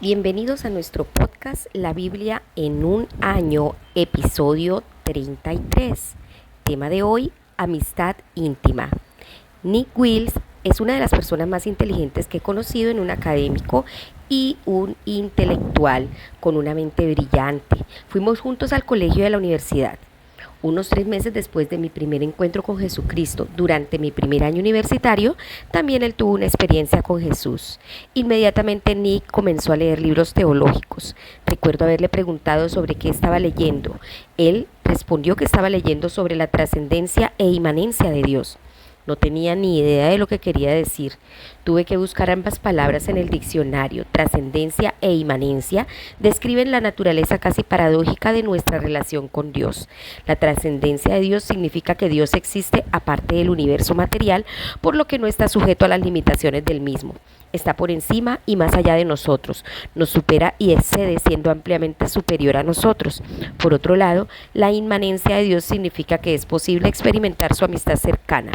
Bienvenidos a nuestro podcast La Biblia en un año, episodio 33. Tema de hoy, amistad íntima. Nick Wills es una de las personas más inteligentes que he conocido en un académico y un intelectual con una mente brillante. Fuimos juntos al colegio de la universidad. Unos 3 meses después de mi primer encuentro con Jesucristo, durante mi primer año universitario, también él tuvo una experiencia con Jesús. Inmediatamente Nick comenzó a leer libros teológicos. Recuerdo haberle preguntado sobre qué estaba leyendo. Él respondió que estaba leyendo sobre la trascendencia e inmanencia de Dios. No tenía ni idea de lo que quería decir. Tuve que buscar ambas palabras en el diccionario. Trascendencia e inmanencia describen la naturaleza casi paradójica de nuestra relación con Dios. La trascendencia de Dios significa que Dios existe aparte del universo material, por lo que no está sujeto a las limitaciones del mismo. Está por encima y más allá de nosotros, nos supera y excede siendo ampliamente superior a nosotros. Por otro lado, la inmanencia de Dios significa que es posible experimentar su amistad cercana.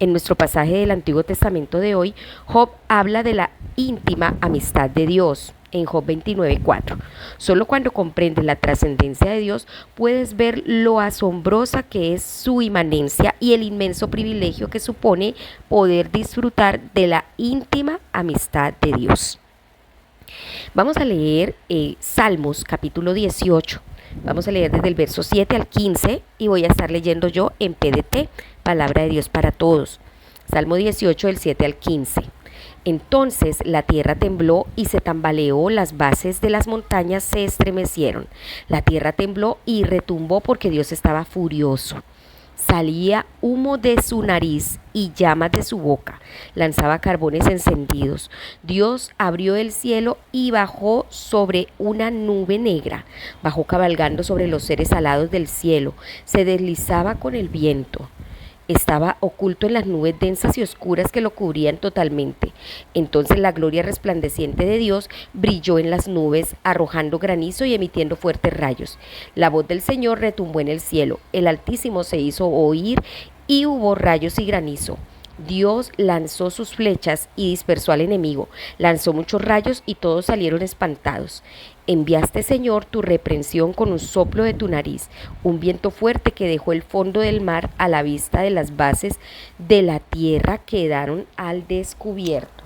En nuestro pasaje del Antiguo Testamento de hoy, Job habla de la íntima amistad de Dios en Job 29:4. Solo cuando comprendes la trascendencia de Dios puedes ver lo asombrosa que es su inmanencia y el inmenso privilegio que supone poder disfrutar de la íntima amistad de Dios. Vamos a leer Salmos capítulo 18. Vamos a leer desde el verso 7 al 15 y voy a estar leyendo yo en PDT, Palabra de Dios para Todos. Salmo 18 del 7 al 15. Entonces la tierra tembló y se tambaleó, las bases de las montañas se estremecieron. La tierra tembló y retumbó porque Dios estaba furioso. Salía humo de su nariz y llamas de su boca. Lanzaba carbones encendidos. Dios abrió el cielo y bajó sobre una nube negra. Bajó cabalgando sobre los seres alados del cielo. Se deslizaba con el viento. Estaba oculto en las nubes densas y oscuras que lo cubrían totalmente. Entonces la gloria resplandeciente de Dios brilló en las nubes, arrojando granizo y emitiendo fuertes rayos. La voz del Señor retumbó en el cielo. El Altísimo se hizo oír y hubo rayos y granizo. Dios lanzó sus flechas y dispersó al enemigo. Lanzó muchos rayos y todos salieron espantados. Enviaste, Señor, tu reprensión con un soplo de tu nariz, un viento fuerte que dejó el fondo del mar a la vista de las bases de la tierra quedaron al descubierto.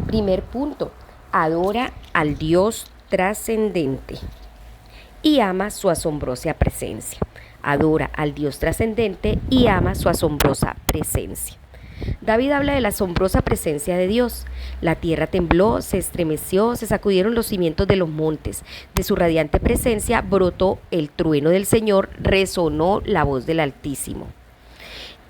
Primer punto, adora al Dios trascendente y ama su asombrosa presencia. Adora al Dios trascendente y ama su asombrosa presencia. David habla de la asombrosa presencia de Dios. La tierra tembló, se estremeció, se sacudieron los cimientos de los montes. De su radiante presencia brotó el trueno del Señor, resonó la voz del Altísimo.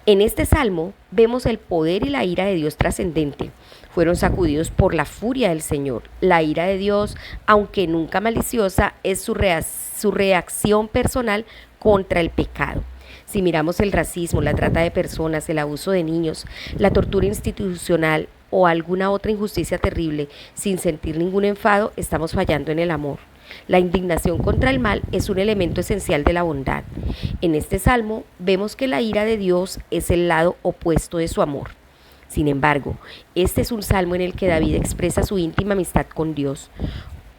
En este salmo vemos el poder y la ira de Dios trascendente. Fueron sacudidos por la furia del Señor. La ira de Dios, aunque nunca maliciosa, es su reacción personal contra el pecado. Si miramos el racismo, la trata de personas, el abuso de niños, la tortura institucional o alguna otra injusticia terrible, sin sentir ningún enfado, estamos fallando en el amor. La indignación contra el mal es un elemento esencial de la bondad. En este salmo vemos que la ira de Dios es el lado opuesto de su amor. Sin embargo, este es un salmo en el que David expresa su íntima amistad con Dios.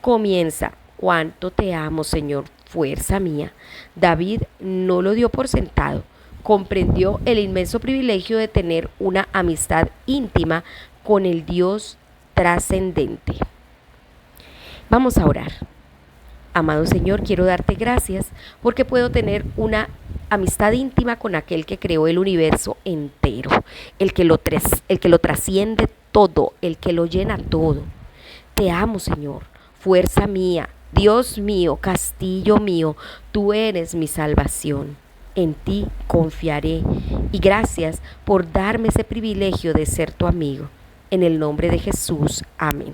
Comienza: cuánto te amo, Señor, fuerza mía. David no lo dio por sentado. Comprendió el inmenso privilegio de tener una amistad íntima con el Dios trascendente. Vamos a orar. Amado Señor, quiero darte gracias porque puedo tener una amistad íntima con aquel que creó el universo entero, el que lo trasciende todo, el que lo llena todo. Te amo, Señor, fuerza mía, Dios mío, castillo mío, tú eres mi salvación. En ti confiaré y gracias por darme ese privilegio de ser tu amigo. En el nombre de Jesús, amén.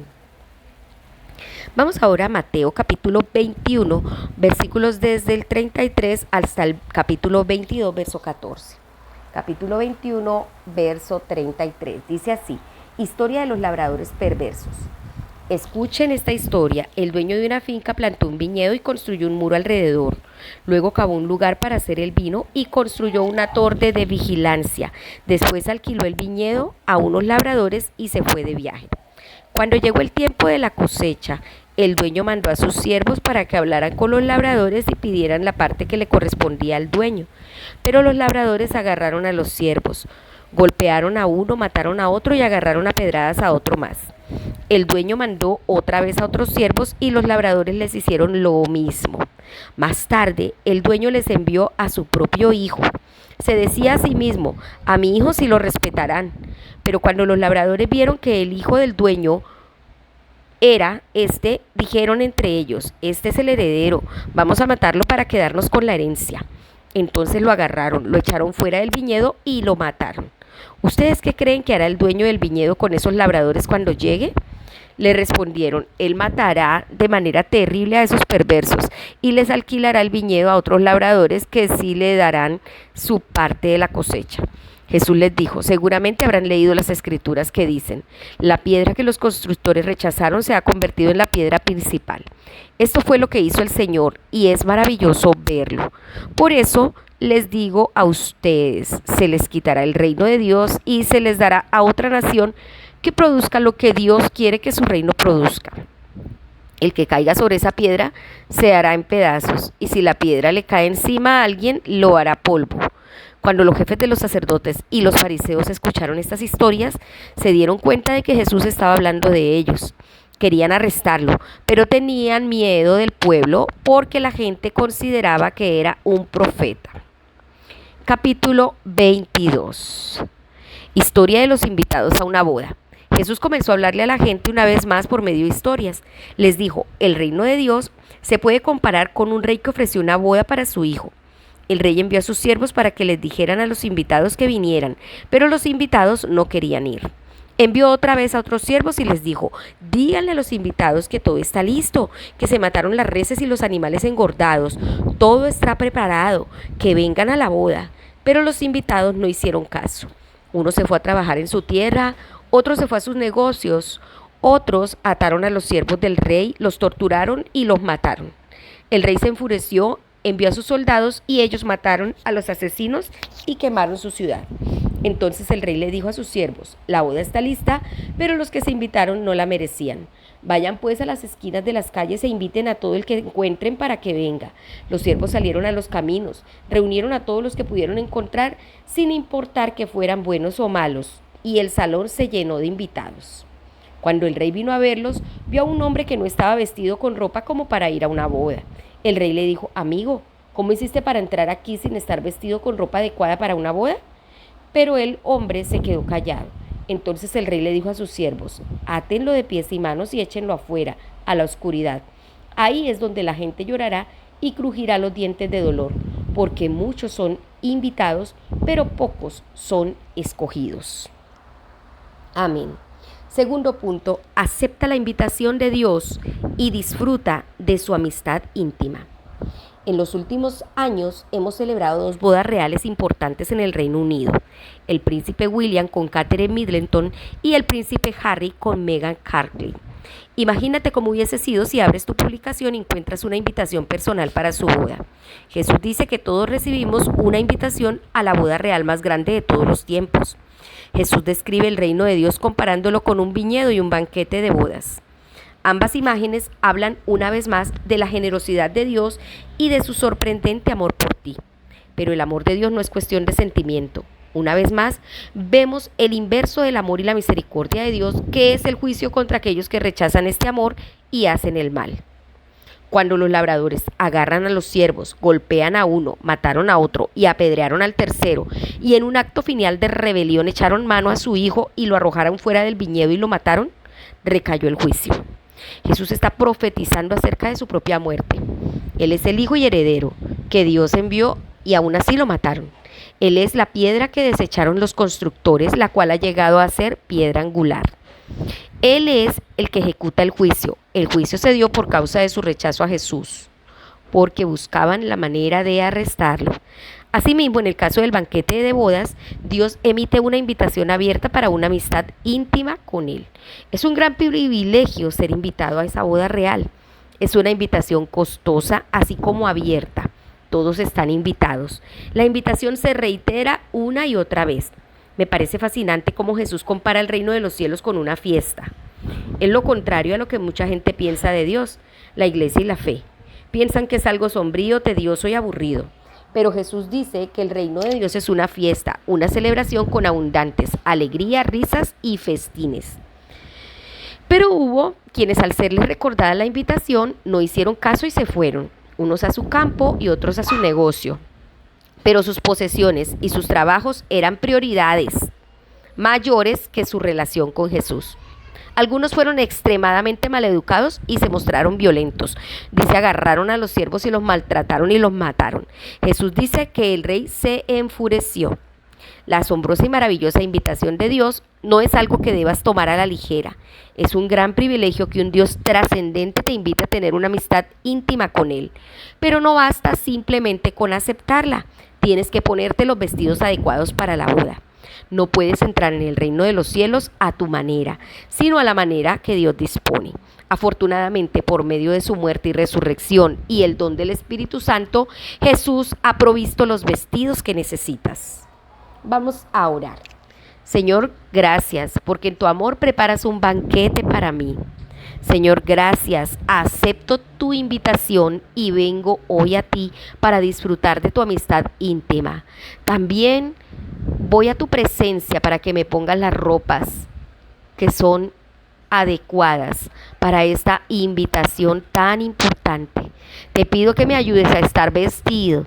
Vamos ahora a Mateo capítulo 21, versículos desde el 33 hasta el capítulo 22, verso 14. Capítulo 21, verso 33. Dice así: historia de los labradores perversos. Escuchen esta historia. El dueño de una finca plantó un viñedo y construyó un muro alrededor. Luego cavó un lugar para hacer el vino y construyó una torre de vigilancia. Después alquiló el viñedo a unos labradores y se fue de viaje. Cuando llegó el tiempo de la cosecha, el dueño mandó a sus siervos para que hablaran con los labradores y pidieran la parte que le correspondía al dueño. Pero los labradores agarraron a los siervos, golpearon a uno, mataron a otro y agarraron a pedradas a otro más. El dueño mandó otra vez a otros siervos y los labradores les hicieron lo mismo. Más tarde, el dueño les envió a su propio hijo. Se decía a sí mismo: a mi hijo sí lo respetarán. Pero cuando los labradores vieron que el hijo del dueño era dijeron entre ellos: este es el heredero, vamos a matarlo para quedarnos con la herencia. Entonces lo agarraron, lo echaron fuera del viñedo y lo mataron. ¿Ustedes qué creen que hará el dueño del viñedo con esos labradores cuando llegue? Le respondieron: él matará de manera terrible a esos perversos y les alquilará el viñedo a otros labradores que sí le darán su parte de la cosecha. Jesús les dijo: seguramente habrán leído las escrituras que dicen: la piedra que los constructores rechazaron se ha convertido en la piedra principal. Esto fue lo que hizo el Señor y es maravilloso verlo. Por eso les digo a ustedes: se les quitará el reino de Dios y se les dará a otra nación que produzca lo que Dios quiere que su reino produzca. El que caiga sobre esa piedra se hará en pedazos, y si la piedra le cae encima a alguien, lo hará polvo. Cuando los jefes de los sacerdotes y los fariseos escucharon estas historias, se dieron cuenta de que Jesús estaba hablando de ellos. Querían arrestarlo, pero tenían miedo del pueblo porque la gente consideraba que era un profeta. Capítulo 22. Historia de los invitados a una boda. Jesús comenzó a hablarle a la gente una vez más por medio de historias. Les dijo: el reino de Dios se puede comparar con un rey que ofreció una boda para su hijo. El rey envió a sus siervos para que les dijeran a los invitados que vinieran, pero los invitados no querían ir. Envió otra vez a otros siervos y les dijo: díganle a los invitados que todo está listo, que se mataron las reses y los animales engordados, todo está preparado, que vengan a la boda. Pero los invitados no hicieron caso. Uno se fue a trabajar en su tierra, otro se fue a sus negocios, otros ataron a los siervos del rey, los torturaron y los mataron. El rey se enfureció, envió a sus soldados y ellos mataron a los asesinos y quemaron su ciudad. Entonces el rey le dijo a sus siervos: la boda está lista, pero los que se invitaron no la merecían. Vayan pues a las esquinas de las calles e inviten a todo el que encuentren para que venga. Los siervos salieron a los caminos, reunieron a todos los que pudieron encontrar, sin importar que fueran buenos o malos, y el salón se llenó de invitados. Cuando el rey vino a verlos, vio a un hombre que no estaba vestido con ropa como para ir a una boda. El rey le dijo: amigo, ¿cómo hiciste para entrar aquí sin estar vestido con ropa adecuada para una boda? Pero el hombre se quedó callado. Entonces el rey le dijo a sus siervos: átenlo de pies y manos y échenlo afuera, a la oscuridad. Ahí es donde la gente llorará y crujirá los dientes de dolor, porque muchos son invitados, pero pocos son escogidos. Amén. Segundo punto: acepta la invitación de Dios y disfruta de su amistad íntima. En los últimos años hemos celebrado 2 bodas reales importantes en el Reino Unido: el príncipe William con Catherine Middleton y el príncipe Harry con Meghan Markle. Imagínate cómo hubiese sido si abres tu publicación y encuentras una invitación personal para su boda. Jesús dice que todos recibimos una invitación a la boda real más grande de todos los tiempos. Jesús describe el reino de Dios comparándolo con un viñedo y un banquete de bodas. Ambas imágenes hablan una vez más de la generosidad de Dios y de su sorprendente amor por ti. Pero el amor de Dios no es cuestión de sentimiento. Una vez más, vemos el inverso del amor y la misericordia de Dios, que es el juicio contra aquellos que rechazan este amor y hacen el mal. Cuando los labradores agarran a los siervos, golpean a uno, mataron a otro y apedrearon al tercero, y en un acto final de rebelión echaron mano a su hijo y lo arrojaron fuera del viñedo y lo mataron, recayó el juicio. Jesús está profetizando acerca de su propia muerte. Él es el hijo y heredero que Dios envió y aún así lo mataron. Él es la piedra que desecharon los constructores, la cual ha llegado a ser piedra angular. Él es el que ejecuta el juicio. El juicio se dio por causa de su rechazo a Jesús, porque buscaban la manera de arrestarlo. Asimismo, en el caso del banquete de bodas, Dios emite una invitación abierta para una amistad íntima con Él. Es un gran privilegio ser invitado a esa boda real. Es una invitación costosa, así como abierta. Todos están invitados. La invitación se reitera una y otra vez. Me parece fascinante cómo Jesús compara el reino de los cielos con una fiesta. Es lo contrario a lo que mucha gente piensa de Dios, la iglesia y la fe. Piensan que es algo sombrío, tedioso y aburrido. Pero Jesús dice que el reino de Dios es una fiesta, una celebración con abundantes alegría, risas y festines. Pero hubo quienes, al serles recordada la invitación, no hicieron caso y se fueron, unos a su campo y otros a su negocio. Pero sus posesiones y sus trabajos eran prioridades mayores que su relación con Jesús. Algunos fueron extremadamente maleducados y se mostraron violentos. Dice, agarraron a los siervos y los maltrataron y los mataron. Jesús dice que el rey se enfureció. La asombrosa y maravillosa invitación de Dios no es algo que debas tomar a la ligera. Es un gran privilegio que un Dios trascendente te invite a tener una amistad íntima con Él. Pero no basta simplemente con aceptarla. Tienes que ponerte los vestidos adecuados para la boda. No puedes entrar en el reino de los cielos a tu manera, sino a la manera que Dios dispone. Afortunadamente, por medio de su muerte y resurrección y el don del Espíritu Santo, Jesús ha provisto los vestidos que necesitas. Vamos a orar. Señor, gracias, porque en tu amor preparas un banquete para mí. Señor, gracias, acepto tu invitación y vengo hoy a ti para disfrutar de tu amistad íntima. También voy a tu presencia para que me pongas las ropas que son adecuadas para esta invitación tan importante. Te pido que me ayudes a estar vestido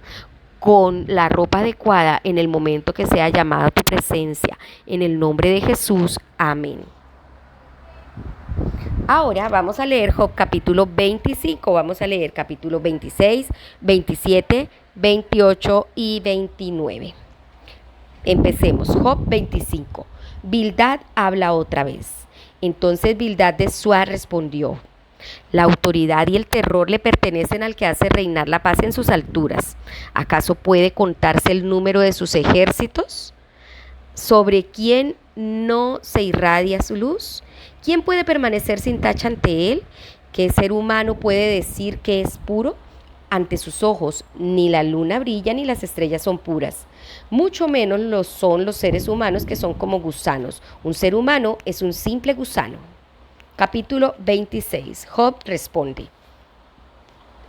con la ropa adecuada en el momento que sea llamado a tu presencia. En el nombre de Jesús, amén. Ahora vamos a leer Job capítulo 25, vamos a leer capítulo 26, 27, 28 y 29. Empecemos. Job 25. Bildad habla otra vez. Entonces Bildad de Suá respondió: la autoridad y el terror le pertenecen al que hace reinar la paz en sus alturas. ¿Acaso puede contarse el número de sus ejércitos? ¿Sobre quién no se irradia su luz? ¿Quién puede permanecer sin tacha ante él? ¿Qué ser humano puede decir que es puro? Ante sus ojos ni la luna brilla ni las estrellas son puras. Mucho menos lo son los seres humanos, que son como gusanos. Un ser humano es un simple gusano. Capítulo 26. Job responde.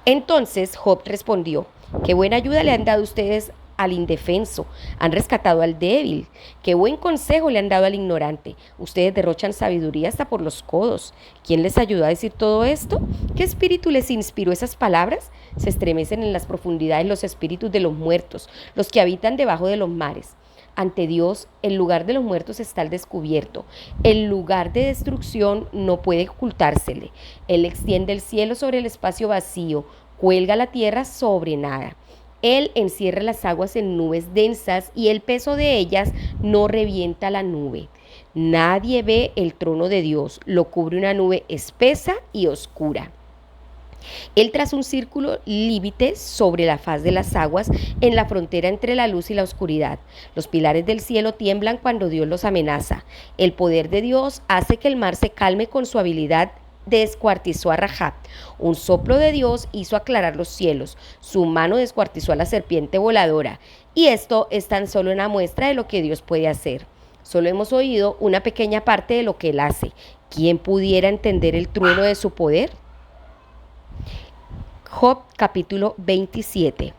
Entonces Job respondió: qué buena ayuda le han dado ustedes al indefenso, han rescatado al débil, qué buen consejo le han dado al ignorante. Ustedes derrochan sabiduría hasta por los codos. ¿Quién les ayudó a decir todo esto? ¿Qué espíritu les inspiró esas palabras? Se estremecen en las profundidades los espíritus de los muertos, los que habitan debajo de los mares. Ante Dios, el lugar de los muertos está al descubierto. El lugar de destrucción no puede ocultársele. Él extiende el cielo sobre el espacio vacío, cuelga la tierra sobre nada. Él encierra las aguas en nubes densas y el peso de ellas no revienta la nube. Nadie ve el trono de Dios, lo cubre una nube espesa y oscura. Él traza un círculo límite sobre la faz de las aguas en la frontera entre la luz y la oscuridad. Los pilares del cielo tiemblan cuando Dios los amenaza. El poder de Dios hace que el mar se calme con su habilidad. Descuartizó a Rahab. Un soplo de Dios hizo aclarar los cielos. Su mano descuartizó a la serpiente voladora. Y esto es tan solo una muestra de lo que Dios puede hacer. Solo hemos oído una pequeña parte de lo que Él hace. ¿Quién pudiera entender el trueno de su poder? Job capítulo 27.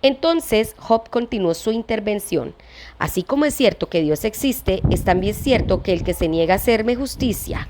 Entonces Job continuó su intervención. Así como es cierto que Dios existe, es también cierto que el que se niega a hacerme justicia,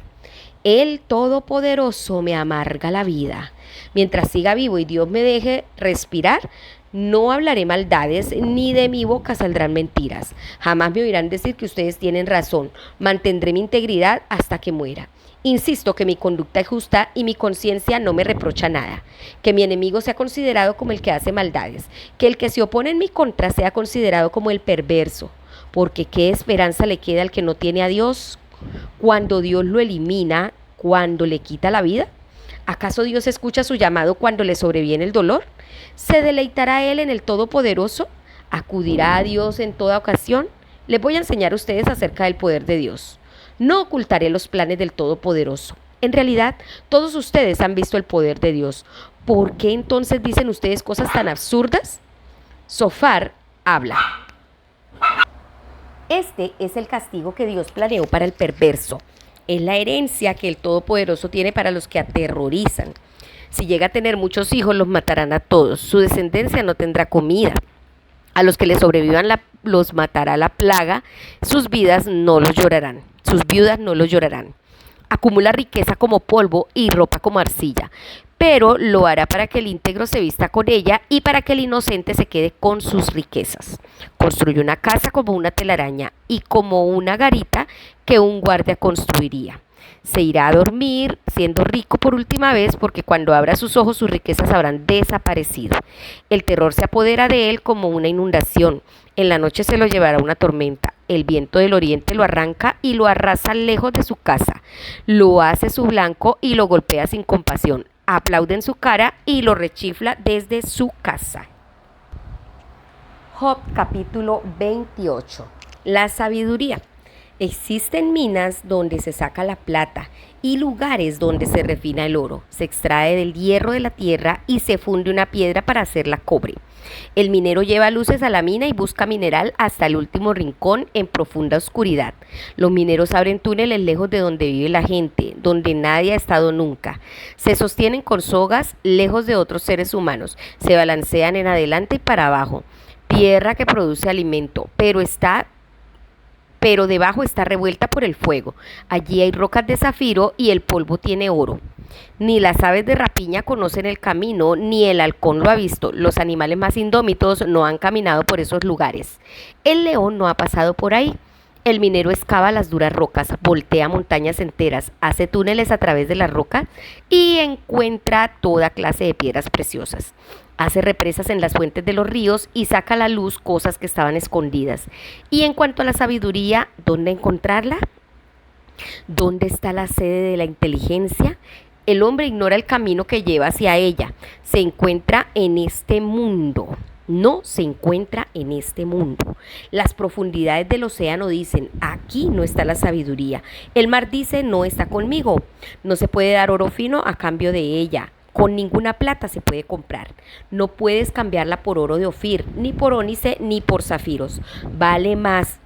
el Todopoderoso, me amarga la vida. Mientras siga vivo y Dios me deje respirar, no hablaré maldades, ni de mi boca saldrán mentiras. Jamás me oirán decir que ustedes tienen razón. Mantendré mi integridad hasta que muera. Insisto que mi conducta es justa y mi conciencia no me reprocha nada. Que mi enemigo sea considerado como el que hace maldades. Que el que se opone en mi contra sea considerado como el perverso. Porque ¿qué esperanza le queda al que no tiene a Dios? Cuando Dios lo elimina, cuando le quita la vida. ¿Acaso Dios escucha su llamado cuando le sobreviene el dolor? ¿Se deleitará Él en el Todopoderoso? ¿Acudirá a Dios en toda ocasión? Les voy a enseñar a ustedes acerca del poder de Dios. No ocultaré los planes del Todopoderoso. En realidad, todos ustedes han visto el poder de Dios. ¿Por qué entonces dicen ustedes cosas tan absurdas? Zofar habla. Este es el castigo que Dios planeó para el perverso. Es la herencia que el Todopoderoso tiene para los que aterrorizan. Si llega a tener muchos hijos, los matarán a todos. Su descendencia no tendrá comida. A los que le sobrevivan los matará la plaga. Sus vidas no los llorarán. Sus viudas no los llorarán. Acumula riqueza como polvo y ropa como arcilla, pero lo hará para que el íntegro se vista con ella y para que el inocente se quede con sus riquezas. Construye una casa como una telaraña y como una garita que un guardia construiría. Se irá a dormir siendo rico por última vez, porque cuando abra sus ojos sus riquezas habrán desaparecido. El terror se apodera de él como una inundación. En la noche se lo llevará una tormenta. El viento del oriente lo arranca y lo arrasa lejos de su casa. Lo hace su blanco y lo golpea sin compasión. Aplaude en su cara y lo rechifla desde su casa. Job capítulo 28. La sabiduría. Existen minas donde se saca la plata y lugares donde se refina el oro. Se extrae del hierro de la tierra y se funde una piedra para hacerla cobre. El minero lleva luces a la mina y busca mineral hasta el último rincón en profunda oscuridad. Los mineros abren túneles lejos de donde vive la gente, donde nadie ha estado nunca. Se sostienen con sogas lejos de otros seres humanos. Se balancean en adelante y para abajo. Tierra que produce alimento, pero debajo está revuelta por el fuego. Allí hay rocas de zafiro y el polvo tiene oro. Ni las aves de rapiña conocen el camino, ni el halcón lo ha visto. Los animales más indómitos no han caminado por esos lugares. El león no ha pasado por ahí. El minero excava las duras rocas, voltea montañas enteras, hace túneles a través de las rocas y encuentra toda clase de piedras preciosas. Hace represas en las fuentes de los ríos y saca a la luz cosas que estaban escondidas. Y en cuanto a la sabiduría, ¿dónde encontrarla? ¿Dónde está la sede de la inteligencia? El hombre ignora el camino que lleva hacia ella. Se encuentra en este mundo. No se encuentra en este mundo. Las profundidades del océano dicen, aquí no está la sabiduría. El mar dice, no está conmigo. No se puede dar oro fino a cambio de ella. Con ninguna plata se puede comprar. No puedes cambiarla por oro de Ofir, ni por ónice, ni por zafiros. Vale más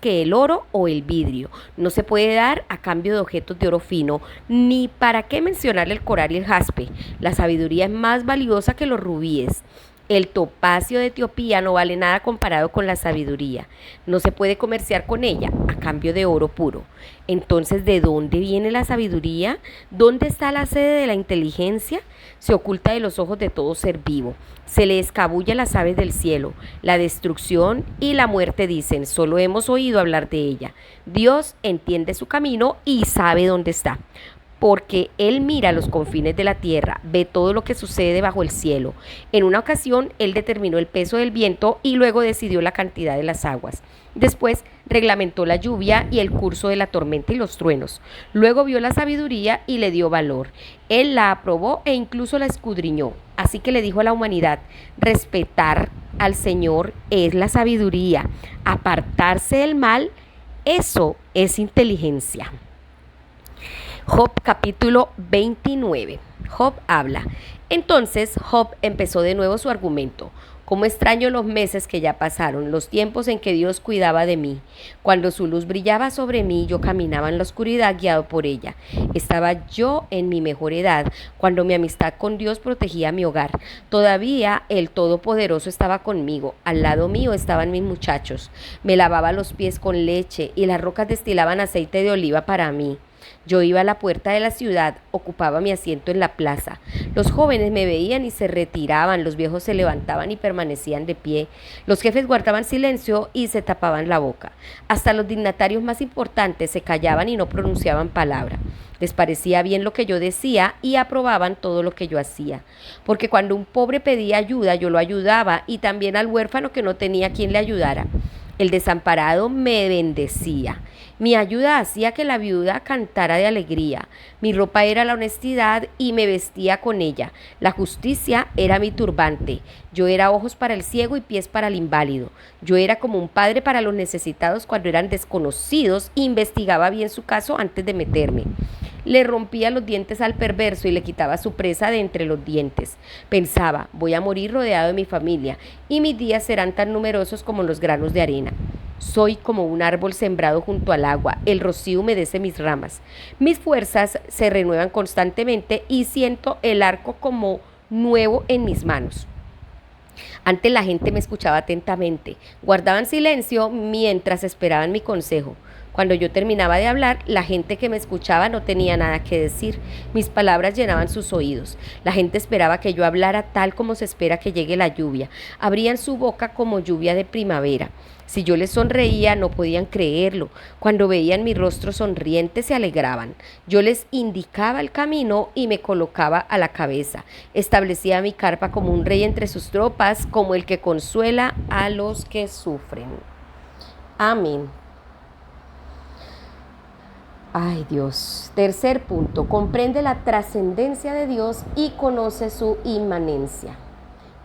que el oro o el vidrio. No se puede dar a cambio de objetos de oro fino, ni para qué mencionar el coral y el jaspe. La sabiduría es más valiosa que los rubíes. El topacio de Etiopía no vale nada comparado con la sabiduría. No se puede comerciar con ella a cambio de oro puro. Entonces, ¿de dónde viene la sabiduría? ¿Dónde está la sede de la inteligencia? Se oculta de los ojos de todo ser vivo. Se le escabulle a las aves del cielo. La destrucción y la muerte dicen, solo hemos oído hablar de ella. Dios entiende su camino y sabe dónde está, porque Él mira los confines de la tierra, ve todo lo que sucede bajo el cielo. En una ocasión, Él determinó el peso del viento y luego decidió la cantidad de las aguas. Después, reglamentó la lluvia y el curso de la tormenta y los truenos. Luego vio la sabiduría y le dio valor. Él la aprobó e incluso la escudriñó. Así que le dijo a la humanidad, respetar al Señor es la sabiduría. Apartarse del mal, eso es inteligencia. Job capítulo 29. Job habla. Entonces Job empezó de nuevo su argumento. Cómo extraño los meses que ya pasaron, los tiempos en que Dios cuidaba de mí. Cuando su luz brillaba sobre mí, yo caminaba en la oscuridad guiado por ella. Estaba yo en mi mejor edad, cuando mi amistad con Dios protegía mi hogar. Todavía el Todopoderoso estaba conmigo. Al lado mío estaban mis muchachos. Me lavaba los pies con leche y las rocas destilaban aceite de oliva para mí. Yo iba a la puerta de la ciudad, ocupaba mi asiento en la plaza. Los jóvenes me veían y se retiraban, los viejos se levantaban y permanecían de pie. Los jefes guardaban silencio y se tapaban la boca. Hasta los dignatarios más importantes se callaban y no pronunciaban palabra. Les parecía bien lo que yo decía y aprobaban todo lo que yo hacía. Porque cuando un pobre pedía ayuda, yo lo ayudaba, y también al huérfano que no tenía quien le ayudara. El desamparado me bendecía. Mi ayuda hacía que la viuda cantara de alegría. Mi ropa era la honestidad y me vestía con ella. La justicia era mi turbante. Yo era ojos para el ciego y pies para el inválido. Yo era como un padre para los necesitados cuando eran desconocidos e investigaba bien su caso antes de meterme. Le rompía los dientes al perverso y le quitaba su presa de entre los dientes. Pensaba, voy a morir rodeado de mi familia y mis días serán tan numerosos como los granos de arena. Soy como un árbol sembrado junto al agua, el rocío humedece mis ramas. Mis fuerzas se renuevan constantemente y siento el arco como nuevo en mis manos. Antes la gente me escuchaba atentamente, guardaban silencio mientras esperaban mi consejo. Cuando yo terminaba de hablar, la gente que me escuchaba no tenía nada que decir. Mis palabras llenaban sus oídos. La gente esperaba que yo hablara tal como se espera que llegue la lluvia. Abrían su boca como lluvia de primavera. Si yo les sonreía, no podían creerlo. Cuando veían mi rostro sonriente, se alegraban. Yo les indicaba el camino y me colocaba a la cabeza. Establecía mi carpa como un rey entre sus tropas, como el que consuela a los que sufren. Amén. Ay, Dios. Tercer punto, comprende la trascendencia de Dios y conoce su inmanencia.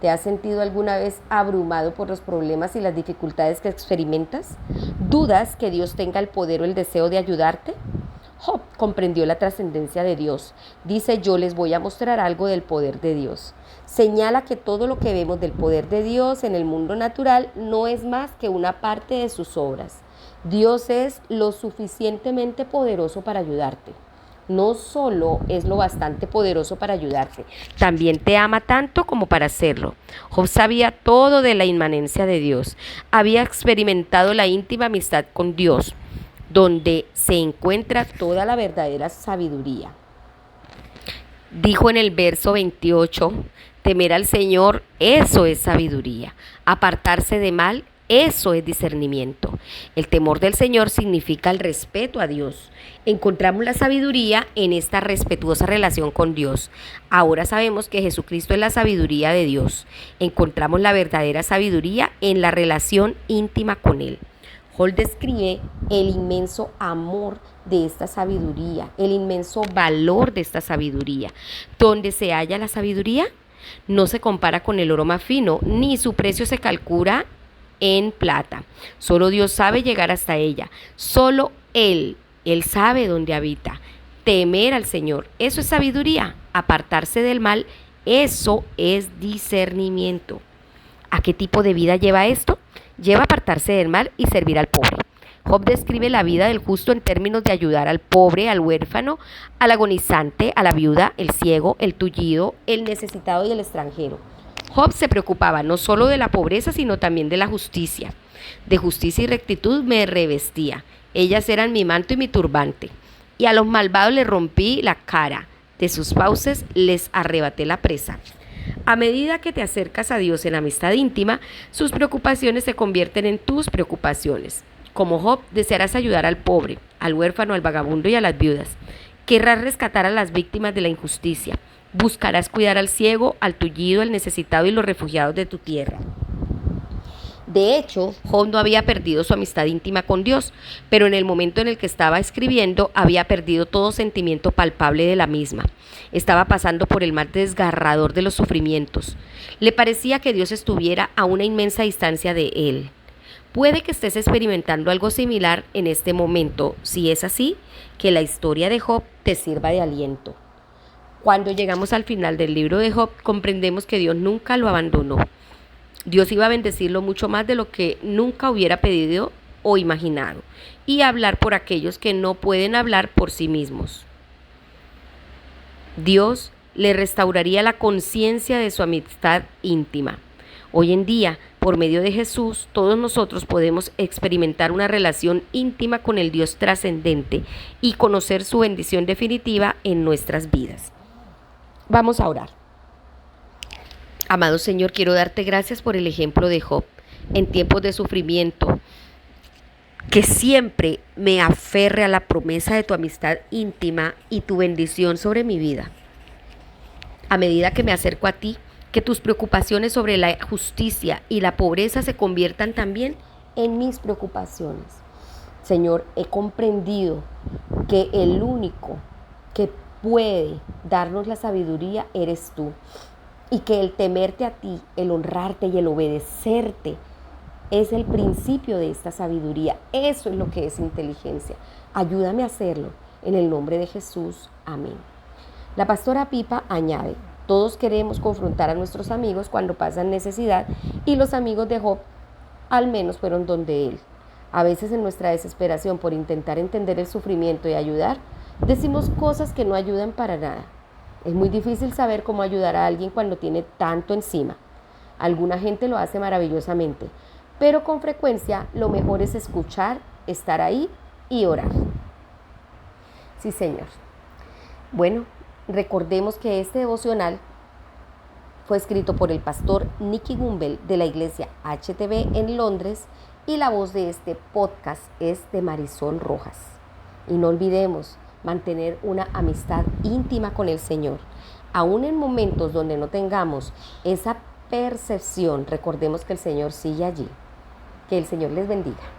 ¿Te has sentido alguna vez abrumado por los problemas y las dificultades que experimentas? ¿Dudas que Dios tenga el poder o el deseo de ayudarte? Job comprendió la trascendencia de Dios. Dice, yo les voy a mostrar algo del poder de Dios. Señala que todo lo que vemos del poder de Dios en el mundo natural no es más que una parte de sus obras. Dios es lo suficientemente poderoso para ayudarte. No solo es lo bastante poderoso para ayudarte, también te ama tanto como para hacerlo. Job sabía todo de la inmanencia de Dios. Había experimentado la íntima amistad con Dios, donde se encuentra toda la verdadera sabiduría. Dijo en el verso 28, temer al Señor, eso es sabiduría. Apartarse de mal, eso es discernimiento. El temor del Señor significa el respeto a Dios. Encontramos la sabiduría en esta respetuosa relación con Dios. Ahora sabemos que Jesucristo es la sabiduría de Dios. Encontramos la verdadera sabiduría en la relación íntima con Él. Job describe el inmenso amor de esta sabiduría, el inmenso valor de esta sabiduría. ¿Dónde se halla la sabiduría? No se compara con el oro más fino, ni su precio se calcula en plata. Solo Dios sabe llegar hasta ella. Solo Él sabe dónde habita. Temer al Señor, eso es sabiduría. Apartarse del mal, eso es discernimiento. ¿A qué tipo de vida lleva esto? Lleva a apartarse del mal y servir al pobre. Job describe la vida del justo en términos de ayudar al pobre, al huérfano, al agonizante, a la viuda, el ciego, el tullido, el necesitado y el extranjero. Job se preocupaba no solo de la pobreza, sino también de la justicia. De justicia y rectitud me revestía. Ellas eran mi manto y mi turbante. Y a los malvados les rompí la cara. De sus fauces les arrebaté la presa. A medida que te acercas a Dios en amistad íntima, sus preocupaciones se convierten en tus preocupaciones. Como Job, desearás ayudar al pobre, al huérfano, al vagabundo y a las viudas. Querrás rescatar a las víctimas de la injusticia. Buscarás cuidar al ciego, al tullido, al necesitado y los refugiados de tu tierra. De hecho, Job no había perdido su amistad íntima con Dios, pero en el momento en el que estaba escribiendo había perdido todo sentimiento palpable de la misma. Estaba pasando por el más desgarrador de los sufrimientos. Le parecía que Dios estuviera a una inmensa distancia de él. Puede que estés experimentando algo similar en este momento. Si es así, que la historia de Job te sirva de aliento. Cuando llegamos al final del libro de Job, comprendemos que Dios nunca lo abandonó. Dios iba a bendecirlo mucho más de lo que nunca hubiera pedido o imaginado, y hablar por aquellos que no pueden hablar por sí mismos. Dios le restauraría la conciencia de su amistad íntima. Hoy en día, por medio de Jesús, todos nosotros podemos experimentar una relación íntima con el Dios trascendente y conocer su bendición definitiva en nuestras vidas. Vamos a orar. Amado Señor, quiero darte gracias por el ejemplo de Job en tiempos de sufrimiento, que siempre me aferre a la promesa de tu amistad íntima y tu bendición sobre mi vida. A medida que me acerco a ti, que tus preocupaciones sobre la justicia y la pobreza se conviertan también en mis preocupaciones. Señor, he comprendido que el único que puede darnos la sabiduría eres tú. Y que el temerte a ti, el honrarte y el obedecerte es el principio de esta sabiduría. Eso es lo que es inteligencia. Ayúdame a hacerlo. En el nombre de Jesús. Amén. La pastora Pipa añade, todos queremos confrontar a nuestros amigos cuando pasan necesidad y los amigos de Job al menos fueron donde él. A veces en nuestra desesperación por intentar entender el sufrimiento y ayudar, decimos cosas que no ayudan para nada. Es muy difícil saber cómo ayudar a alguien cuando tiene tanto encima. Alguna gente lo hace maravillosamente, pero con frecuencia lo mejor es escuchar, estar ahí y orar. Sí, Señor. Bueno, recordemos que este devocional fue escrito por el pastor Nicky Gumbel de la iglesia HTB en Londres y la voz de este podcast es de Marisol Rojas. Y no olvidemos mantener una amistad íntima con el Señor. Aún en momentos donde no tengamos esa percepción, recordemos que el Señor sigue allí. Que el Señor les bendiga.